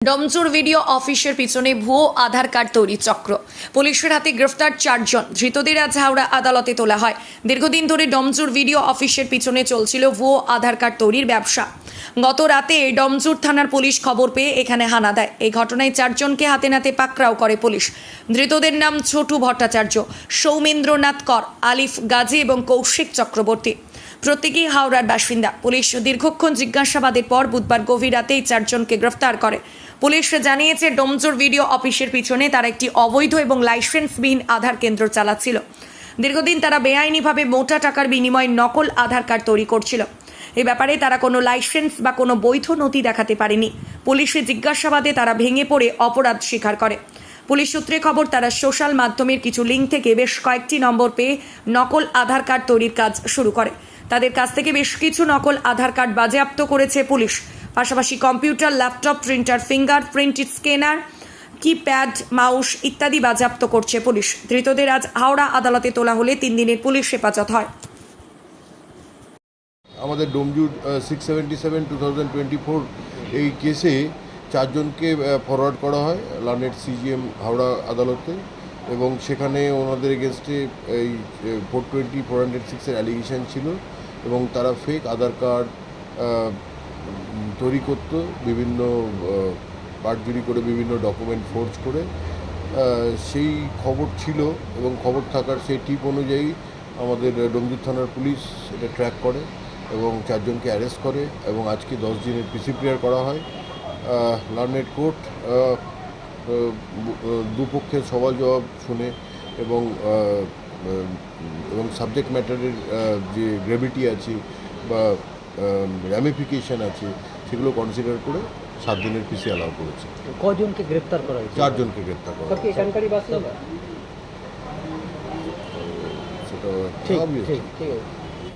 ডমজুর video অফিসের পিছনে ভুয়ো আধার কার্ড তৈরি চক্র। পুলিশের হাতে গ্রেফতার 4 জন। ধৃতদের আজ হাওড়া আদালতে তোলা হয়। দীর্ঘদিন ধরে ডমজুর ভিডিও অফিসের পিছনে চলছিল ভুয়ো আধার কার্ড তৈরির ব্যবসা। গত রাতে ডমজুর থানার পুলিশ খবর পেয়ে এখানে হানা দেয়। এই ঘটনায় 4 জনকে হাতে নাতে পাকড়াও করে পুলিশ। ধৃতদের নাম ছোটু ভট্টাচার্য, সৌমেন্দ্রনাথ কর, আলিফ গাজী এবং কৌশিক চক্রবর্তী। প্রত্যেকেই হাওড়ার বাসিন্দা। পুলিশ দীর্ঘক্ষণ জিজ্ঞাসাবাদের পর বুধবার গভীর রাতে এই 4 জনকে গ্রেফতার করে। পুলিশ জানিয়েছে, ডমজুর ভিডিও অফিসের পিছনে তারা একটি অবৈধ এবং লাইসেন্সবিহীন আধার কেন্দ্র চালাচ্ছিল। দীর্ঘদিন তারা বেআইনিভাবে মোটা টাকার বিনিময়ে নকল আধার কার্ড তৈরি করছিল। এ ব্যাপারে তারা কোনো লাইসেন্স বা কোনো বৈধ নথি দেখাতে পারেনি। পুলিশের জিজ্ঞাসাবাদে তারা ভেঙে পড়ে অপরাধ স্বীকার করে। পুলিশ সূত্রে খবর, তারা সোশ্যাল মাধ্যমের কিছু লিঙ্ক থেকে বেশ কয়েকটি নম্বর পেয়ে নকল আধার কার্ড তৈরির কাজ শুরু করে। তাদের কাছ থেকে বেশ কিছু নকল আধার কার্ড বাজেয়াপ্ত করেছে পুলিশ। পাশাপাশি computer, laptop, printer, fingerprint scanner, keypad, mouse ইত্যাদি বাজেয়াপ্ত করছে পুলিশ। ধৃতদের আজ হাওড়া আদালতে তোলা হলে 3 দিনের পুলিশ হেফাজত হয়। আমাদের ডমজুর 677/2024 এই কেসে 4 জনকে ফরওয়ার্ড করা হয় লার্নেড সিজিএম হাওড়া আদালতে, এবং সেখানে ওনাদের এগেনস্টে এই 420/406 অ্যালিগেশন ছিল, এবং তারা ফেক আধার কার্ড তৈরি করত, বিভিন্ন পাটজুরি করে, বিভিন্ন ডকুমেন্ট ফোর্জ করে। সেই খবর ছিল এবং খবর থাকার সেই টিপ অনুযায়ী আমাদের ডমজুর থানার পুলিশ এটা ট্র্যাক করে এবং 4 জনকে অ্যারেস্ট করে, এবং আজকে 10 দিনের পিসি প্রেয়ার করা হয়। লার্নেড কোর্ট দুপক্ষের সওয়াল জবাব শুনে এবং সাবজেক্ট ম্যাটারের যে গ্র্যাভিটি আছে বা র্যামিফিকেশন আছে সেগুলো কনসিডার করে 7 দিনের পিসি অ্যালাউ করেছে। কজনকে গ্রেপ্তার করা হয়েছে? 4 জনকে গ্রেপ্তার করা হয়েছে। এখানকারই বাসিন্দা? সেটা ঠিক আছে।